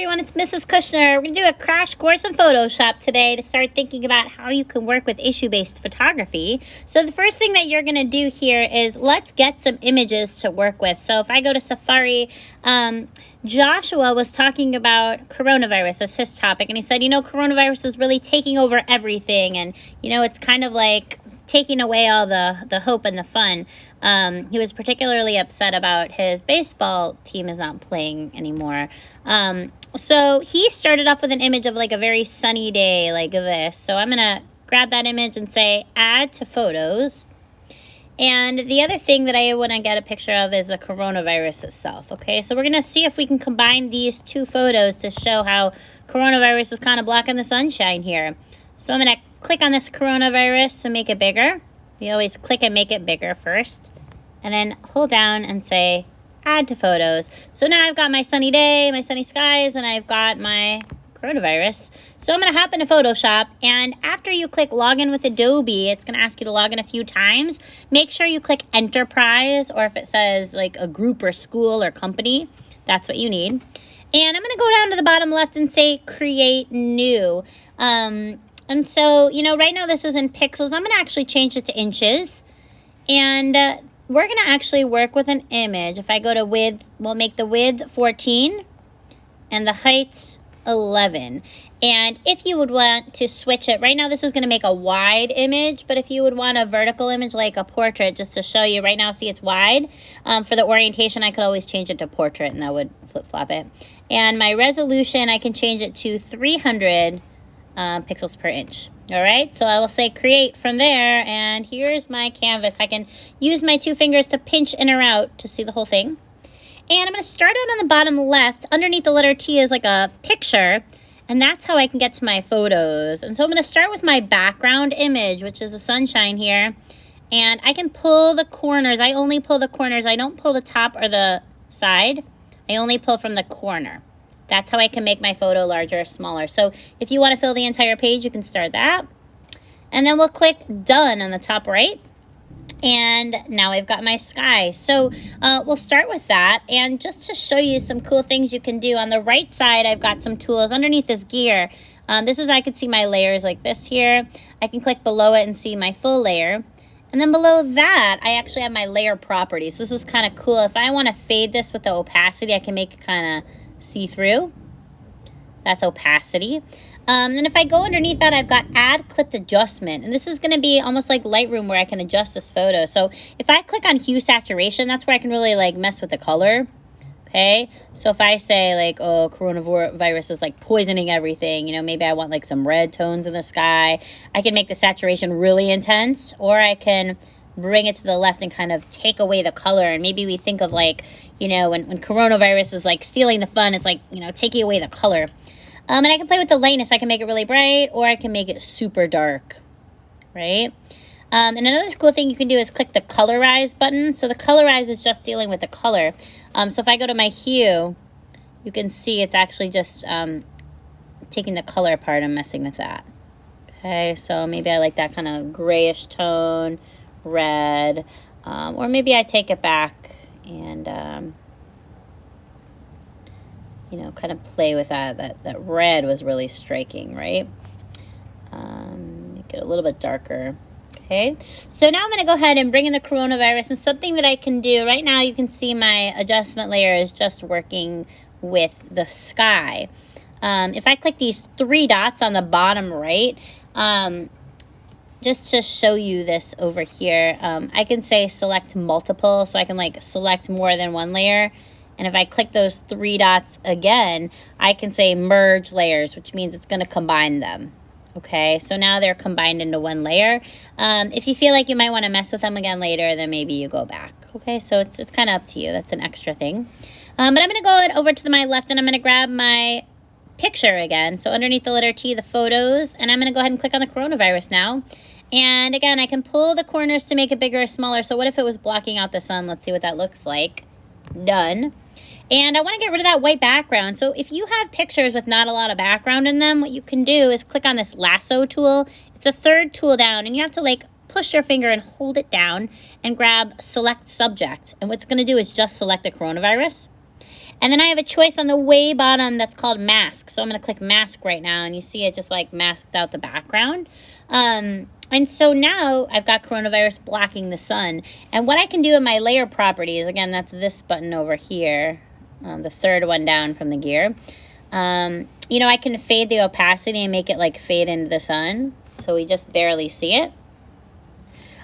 everyone, it's Mrs. Kushner. We're going to do a crash course in Photoshop today to start thinking about how you can work with issue-based photography. So the first thing that you're going to do here is let's get some images to work with. So if I go to Safari, Joshua was talking about coronavirus as his topic, and he said, coronavirus is really taking over everything, and, it's kind of like taking away all the hope and the fun. He was particularly upset about his baseball team is not playing anymore. So he started off with an image of like a very sunny day like this. So I'm going to grab that image and say add to photos. And the other thing that I want to get a picture of is the coronavirus itself. Okay, so we're going to see if we can combine these two photos to show how coronavirus is kind of blocking the sunshine here. So I'm going to click on this coronavirus to make it bigger. We always click and make it bigger first. And then hold down and say add to photos. So now I've got my sunny day, my sunny skies, and I've got my coronavirus. So I'm going to hop into Photoshop, and after you click login with Adobe, it's going to ask you to log in a few times. Make sure you click enterprise, or if it says like a group or school or company, that's what you need. And I'm going to go down to the bottom left and say create new. And so, right now this is in pixels. I'm going to actually change it to inches. And we're going to actually work with an image. If I go to width, we'll make the width 14 and the height 11. And if you would want to switch it, right now this is going to make a wide image, but if you would want a vertical image like a portrait, just to show you right now, see it's wide. For the orientation, I could always change it to portrait and that would flip-flop it. And my resolution, I can change it to 300 pixels per inch. All right, so I will say create from there, and here's my canvas. I can use my two fingers to pinch in or out to see the whole thing. And I'm going to start out on the bottom left. Underneath the letter T is like a picture, and that's how I can get to my photos. And so I'm going to start with my background image, which is the sunshine here. And I can pull the corners. I only pull the corners. I don't pull the top or the side. I only pull from the corner. That's how I can make my photo larger or smaller. So if you want to fill the entire page, you can start that. And then we'll click done on the top right. And now I've got my sky. So we'll start with that. And just to show you some cool things you can do, on the right side, I've got some tools underneath this gear. This is, I can see my layers like this here. I can click below it and see my full layer. And then below that, I actually have my layer properties. This is kind of cool. If I want to fade this with the opacity, I can make it kind of see-through. That's opacity. Then if I go underneath that, I've got add clipped adjustment, and this is going to be almost like Lightroom where I can adjust this photo. So if I click on hue saturation, that's where I can really like mess with the color. Okay, so if I say like, oh, coronavirus is like poisoning everything, maybe I want like some red tones in the sky, I can make the saturation really intense, or I can bring it to the left and kind of take away the color. And maybe we think of like, when coronavirus is like stealing the fun, it's like, taking away the color. And I can play with the lightness. I can make it really bright, or I can make it super dark, right? And another cool thing you can do is click the colorize button. So the colorize is just dealing with the color. So if I go to my hue, you can see it's actually just taking the color apart and messing with that. Okay, so maybe I like that kind of grayish tone, red, or maybe I take it back and kind of play with that red was really striking, right? Make it a little bit darker. Okay, so now I'm going to go ahead and bring in the coronavirus, and something that I can do right now, you can see my adjustment layer is just working with the sky. If I click these three dots on the bottom right, just to show you this over here, I can say select multiple, so I can like select more than one layer. And if I click those three dots again, I can say merge layers, which means it's going to combine them. Okay, so now they're combined into one layer. If you feel like you might want to mess with them again later, then maybe you go back. Okay, so it's kind of up to you. That's an extra thing. But I'm going to go over to my left, and I'm going to grab my picture again. So underneath the letter T, the photos, and I'm going to go ahead and click on the coronavirus now. And again, I can pull the corners to make it bigger or smaller. So what if it was blocking out the sun? Let's see what that looks like. Done. And I want to get rid of that white background. So if you have pictures with not a lot of background in them, what you can do is click on this lasso tool. It's the third tool down, and you have to like push your finger and hold it down and grab select subject. And what's going to do is just select the coronavirus. And then I have a choice on the way bottom that's called mask. So I'm going to click mask right now, and you see it just like masked out the background. And so now I've got coronavirus blocking the sun. And what I can do in my layer properties, again, that's this button over here, the third one down from the gear. You know, I can fade the opacity and make it like fade into the sun, so we just barely see it.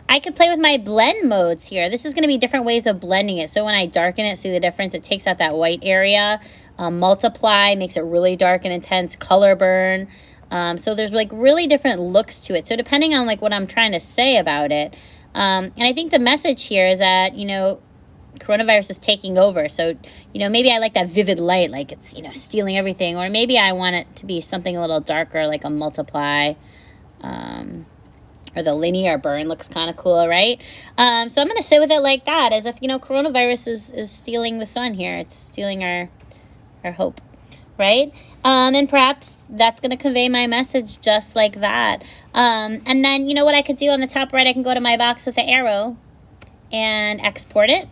I could play with my blend modes here. This is going to be different ways of blending it. So when I darken it, see the difference? It takes out that white area. Multiply makes it really dark and intense. Color burn. So there's like really different looks to it. So depending on like what I'm trying to say about it. And I think the message here is that, you know, coronavirus is taking over. So, you know, maybe I like that vivid light, like it's, you know, stealing everything. Or maybe I want it to be something a little darker, like a multiply. Or the linear burn looks kind of cool, right? So I'm going to sit with it like that, as if, you know, coronavirus is stealing the sun here. It's stealing our hope, right? And perhaps that's going to convey my message just like that. And then, you know what I could do on the top right? I can go to my box with the arrow and export it.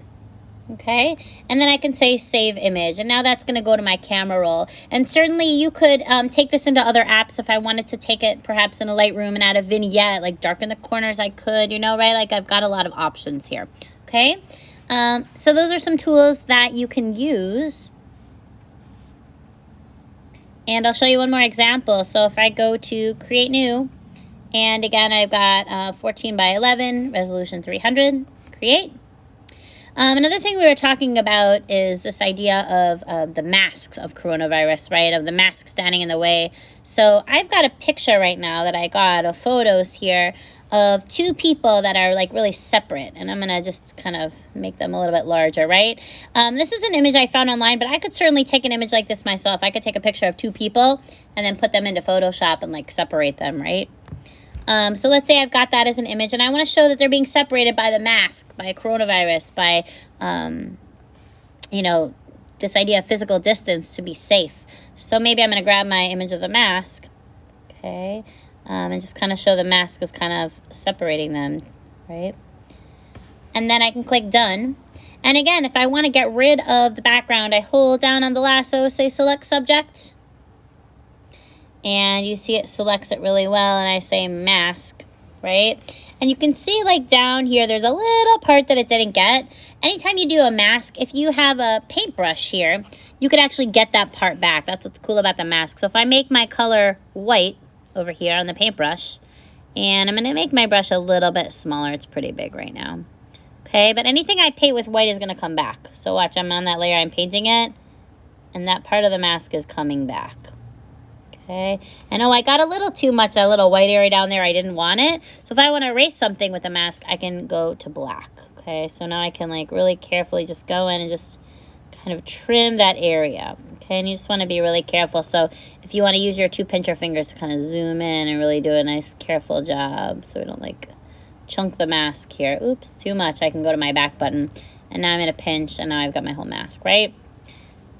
Okay, and then I can say save image, and now that's going to go to my camera roll. And certainly you could take this into other apps. If I wanted to take it perhaps in a Lightroom and add a vignette, like darken the corners, I could, you know, right? Like I've got a lot of options here. Okay, so those are some tools that you can use. And I'll show you one more example. So if I go to create new, and again, I've got 14 by 11, resolution 300, create. Another thing we were talking about is this idea of the masks of coronavirus, right? Of the mask standing in the way. So I've got a picture right now that I got of photos here of two people that are like really separate. And I'm going to just kind of make them a little bit larger, right? This is an image I found online, but I could certainly take an image like this myself. I could take a picture of two people and then put them into Photoshop and like separate them, right? So let's say I've got that as an image, and I want to show that they're being separated by the mask, by coronavirus, by, you know, this idea of physical distance to be safe. So maybe I'm going to grab my image of the mask, okay, and just kind of show the mask is kind of separating them, right? And then I can click done. And again, if I want to get rid of the background, I hold down on the lasso, say select subject. And you see it selects it really well, and I say mask, right? And you can see like down here, there's a little part that it didn't get. Anytime you do a mask, if you have a paintbrush here, you could actually get that part back. That's what's cool about the mask. So if I make my color white over here on the paintbrush, and I'm gonna make my brush a little bit smaller. It's pretty big right now. Okay, but anything I paint with white is gonna come back. So watch, I'm on that layer, I'm painting it, and that part of the mask is coming back. Okay, and oh, I got a little too much, that little white area down there, I didn't want it. So if I want to erase something with the mask, I can go to black. Okay, so now I can like really carefully just go in and just kind of trim that area. Okay, and you just want to be really careful. So if you want to use your two pincher fingers to kind of zoom in and really do a nice careful job so we don't like chunk the mask here. Oops, too much. I can go to my back button, and now I'm in a pinch, and now I've got my whole mask, right?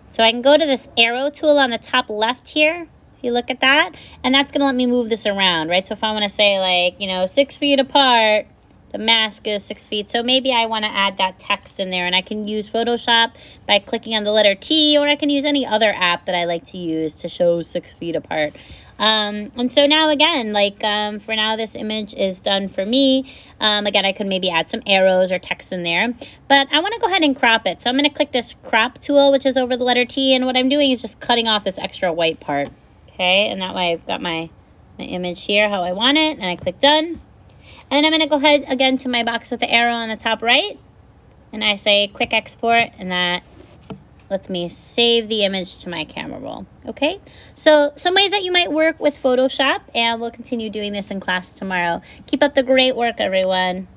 So I can go to this arrow tool on the top left here. You look at that, and that's gonna let me move this around, right? So if I want to say like, you know, 6 feet apart, the mask is 6 feet. So maybe I want to add that text in there, and I can use Photoshop by clicking on the letter T, or I can use any other app that I like to use to show 6 feet apart. And so now again, like for now, this image is done for me. Again, I could maybe add some arrows or text in there, but I want to go ahead and crop it. So I'm going to click this crop tool, which is over the letter T, and what I'm doing is just cutting off this extra white part. Okay, and that way I've got my image here how I want it, and I click done. And then I'm going to go ahead again to my box with the arrow on the top right, and I say quick export, and that lets me save the image to my camera roll. Okay, so some ways that you might work with Photoshop, and we'll continue doing this in class tomorrow. Keep up the great work, everyone.